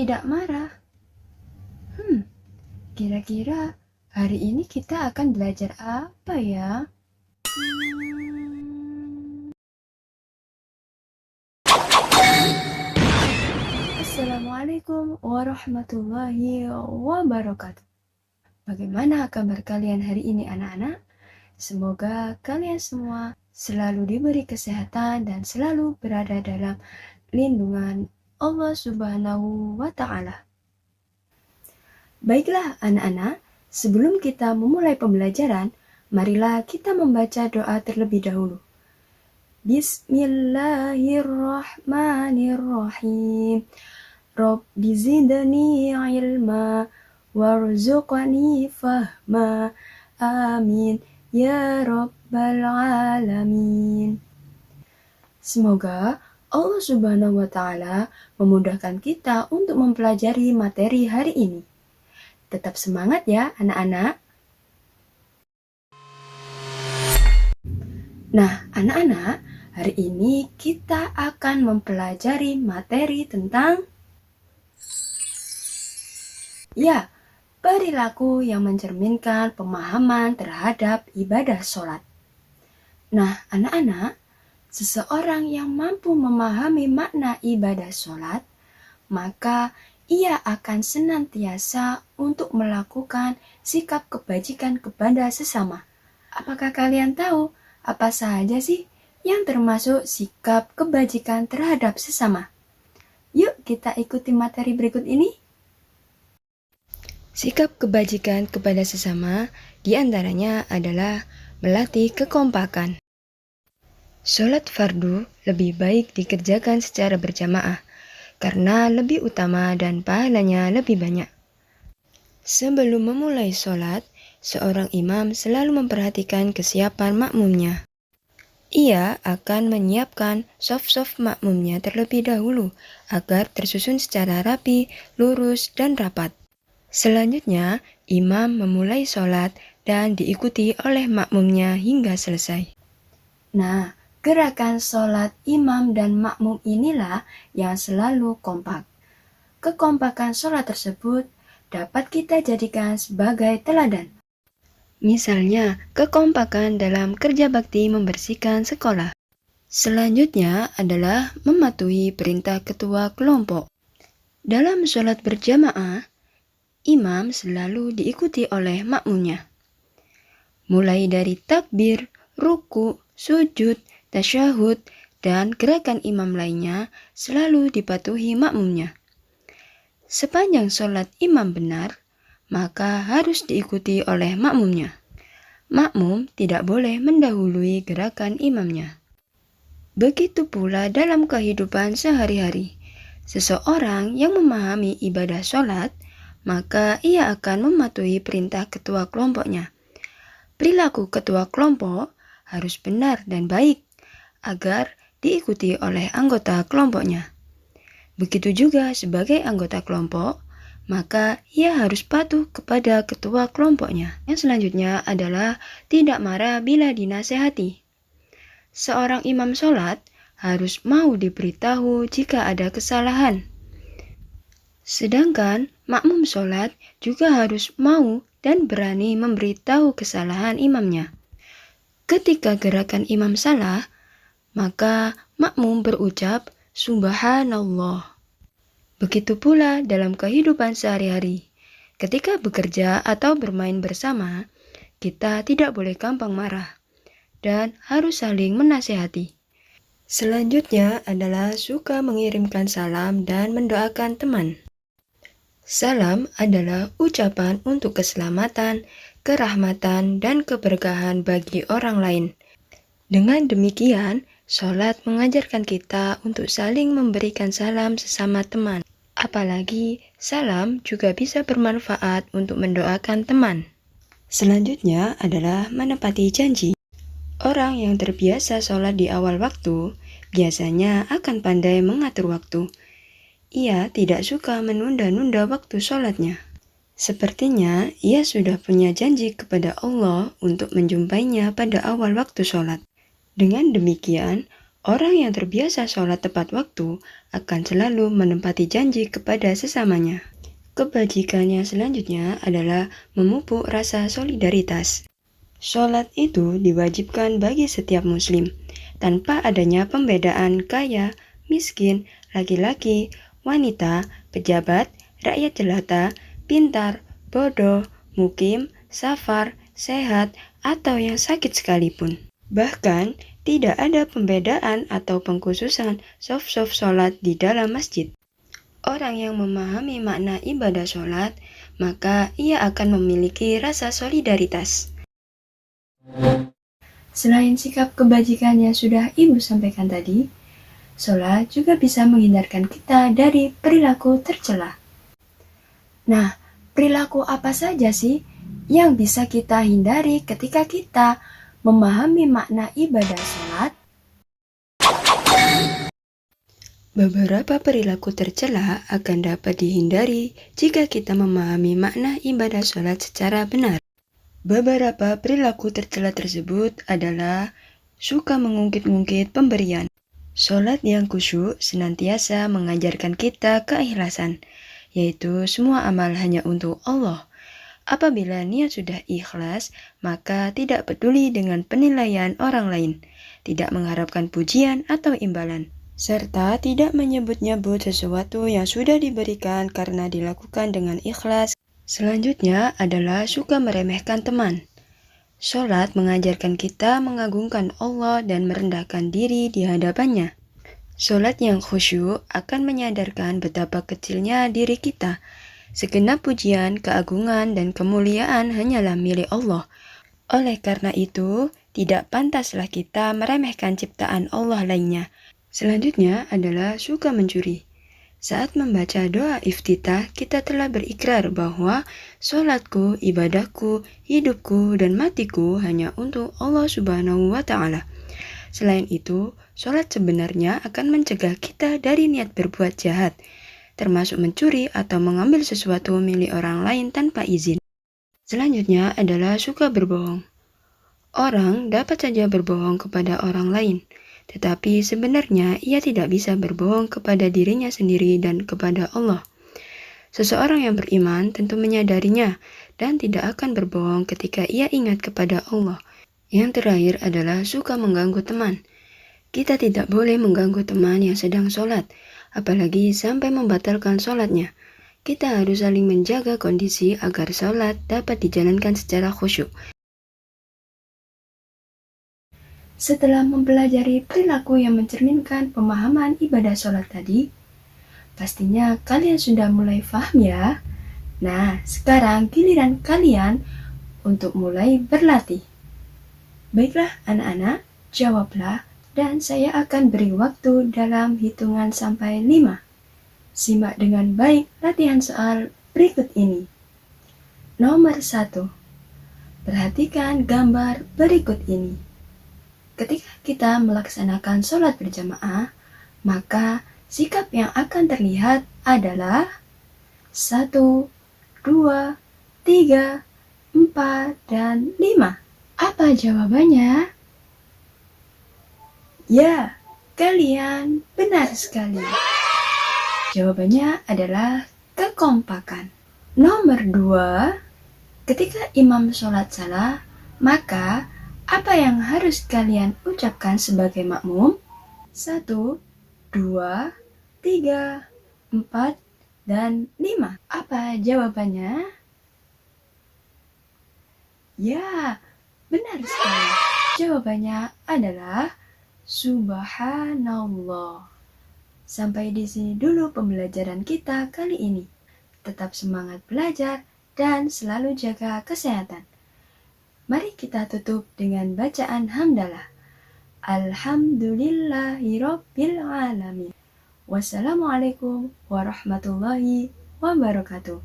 tidak marah. Kira-kira hari ini kita akan belajar apa ya? Assalamualaikum warahmatullahi wabarakatuh. Bagaimana kabar kalian hari ini anak-anak? Semoga kalian semua selalu diberi kesehatan dan selalu berada dalam lindungan Allah Subhanahu wa Ta'ala. Baiklah anak-anak, sebelum kita memulai pembelajaran, marilah kita membaca doa terlebih dahulu. Bismillahirrahmanirrahim. Rabbi zidni ilma warzuqni fahma. Amin ya rabbal alamin. Semoga Allah Subhanahu wa Ta'ala memudahkan kita untuk mempelajari materi hari ini. Tetap semangat ya anak-anak. Nah anak-anak, hari ini kita akan mempelajari materi tentang perilaku yang mencerminkan pemahaman terhadap ibadah sholat. Nah anak-anak, seseorang yang mampu memahami makna ibadah sholat, maka ia akan senantiasa untuk melakukan sikap kebajikan kepada sesama. Apakah kalian tahu apa saja sih yang termasuk sikap kebajikan terhadap sesama? Yuk kita ikuti materi berikut ini. Sikap kebajikan kepada sesama diantaranya adalah melatih kekompakan. Sholat fardu lebih baik dikerjakan secara berjamaah, karena lebih utama dan pahalanya lebih banyak. Sebelum memulai sholat, seorang imam selalu memperhatikan kesiapan makmumnya. Ia akan menyiapkan sof-sof makmumnya terlebih dahulu agar tersusun secara rapi, lurus, dan rapat. Selanjutnya, imam memulai sholat dan diikuti oleh makmumnya hingga selesai. Nah, gerakan sholat imam dan makmum inilah yang selalu kompak. Kekompakan sholat tersebut dapat kita jadikan sebagai teladan. Misalnya, kekompakan dalam kerja bakti membersihkan sekolah. Selanjutnya adalah mematuhi perintah ketua kelompok. Dalam sholat berjamaah, imam selalu diikuti oleh makmumnya. Mulai dari takbir, ruku, sujud, tasyahud, dan gerakan imam lainnya selalu dipatuhi makmumnya. Sepanjang sholat imam benar, maka harus diikuti oleh makmumnya. Makmum tidak boleh mendahului gerakan imamnya. Begitu pula dalam kehidupan sehari-hari. Seseorang yang memahami ibadah sholat, maka ia akan mematuhi perintah ketua kelompoknya. Perilaku ketua kelompok harus benar dan baik, agar diikuti oleh anggota kelompoknya. Begitu juga sebagai anggota kelompok, maka ia harus patuh kepada ketua kelompoknya. Yang selanjutnya adalah tidak marah bila dinasehati. Seorang imam sholat harus mau diberitahu jika ada kesalahan. Sedangkan makmum sholat juga harus mau dan berani memberitahu kesalahan imamnya. Ketika gerakan imam salah, maka makmum berucap Subhanallah. Begitu pula dalam kehidupan sehari-hari. Ketika bekerja atau bermain bersama, kita tidak boleh gampang marah dan harus saling menasihati. Selanjutnya adalah suka mengirimkan salam dan mendoakan teman. Salam adalah ucapan untuk keselamatan, kerahmatan, dan keberkahan bagi orang lain. Dengan demikian, sholat mengajarkan kita untuk saling memberikan salam sesama teman. Apalagi, salam juga bisa bermanfaat untuk mendoakan teman. Selanjutnya adalah menepati janji. Orang yang terbiasa sholat di awal waktu, biasanya akan pandai mengatur waktu. Ia tidak suka menunda-nunda waktu sholatnya. Sepertinya ia sudah punya janji kepada Allah untuk menjumpainya pada awal waktu sholat. Dengan demikian, Orang yang terbiasa sholat tepat waktu akan selalu menempati janji kepada sesamanya. Kebajikannya selanjutnya adalah memupuk rasa solidaritas. Sholat itu diwajibkan bagi setiap muslim, tanpa adanya pembedaan kaya, miskin, laki-laki, wanita, pejabat, rakyat jelata, pintar, bodoh, mukim, safar, sehat, atau yang sakit sekalipun. Bahkan, tidak ada pembedaan atau pengkhususan soft-soft sholat di dalam masjid. Orang yang memahami makna ibadah sholat, maka ia akan memiliki rasa solidaritas. Selain sikap kebajikan yang sudah Ibu sampaikan tadi, sholat juga bisa menghindarkan kita dari perilaku tercela. Nah, perilaku apa saja sih yang bisa kita hindari ketika kita memahami makna ibadah sholat? Beberapa perilaku tercela akan dapat dihindari jika kita memahami makna ibadah sholat secara benar. Beberapa perilaku tercela tersebut adalah suka mengungkit-ungkit pemberian. Sholat yang khusyuk senantiasa mengajarkan kita keikhlasan, yaitu semua amal hanya untuk Allah. Apabila niat sudah ikhlas, maka tidak peduli dengan penilaian orang lain, tidak mengharapkan pujian atau imbalan, serta tidak menyebut-nyebut sesuatu yang sudah diberikan karena dilakukan dengan ikhlas. Selanjutnya adalah suka meremehkan teman. Sholat mengajarkan kita mengagungkan Allah dan merendahkan diri di hadapannya. Sholat yang khusyuk akan menyadarkan betapa kecilnya diri kita. Segenap pujian, keagungan, dan kemuliaan hanyalah milik Allah. Oleh karena itu, tidak pantaslah kita meremehkan ciptaan Allah lainnya. Selanjutnya adalah suka mencuri. Saat membaca doa iftitah, kita telah berikrar bahwa sholatku, ibadahku, hidupku, dan matiku hanya untuk Allah Subhanahu wa Ta'ala. Selain itu, sholat sebenarnya akan mencegah kita dari niat berbuat jahat, termasuk mencuri atau mengambil sesuatu milik orang lain tanpa izin. Selanjutnya adalah suka berbohong. Orang dapat saja berbohong kepada orang lain, tetapi sebenarnya ia tidak bisa berbohong kepada dirinya sendiri dan kepada Allah. Seseorang yang beriman tentu menyadarinya dan tidak akan berbohong ketika ia ingat kepada Allah. Yang terakhir adalah suka mengganggu teman. Kita tidak boleh mengganggu teman yang sedang sholat, apalagi sampai membatalkan sholatnya. Kita harus saling menjaga kondisi agar sholat dapat dijalankan secara khusyuk. Setelah mempelajari perilaku yang mencerminkan pemahaman ibadah sholat tadi, pastinya kalian sudah mulai paham ya? Nah, sekarang giliran kalian untuk mulai berlatih. Baiklah anak-anak, jawablah dan saya akan beri waktu dalam hitungan sampai 5. Simak dengan baik latihan soal berikut ini. Nomor 1. Perhatikan gambar berikut ini. Ketika kita melaksanakan sholat berjamaah, maka sikap yang akan terlihat adalah 1, 2, 3, 4, dan 5. Apa jawabannya? Ya, kalian benar sekali. Jawabannya adalah kekompakan. Nomor 2, ketika imam sholat salah, maka apa yang harus kalian ucapkan sebagai makmum? 1, 2, 3, 4, dan 5. Apa jawabannya? Ya, benar sekali. Jawabannya adalah Subhanallah. Sampai di sini dulu pembelajaran kita kali ini. Tetap semangat belajar dan selalu jaga kesehatan. Mari kita tutup dengan bacaan hamdalah. Alhamdulillahirabbil alamin. Wassalamualaikum warahmatullahi wabarakatuh.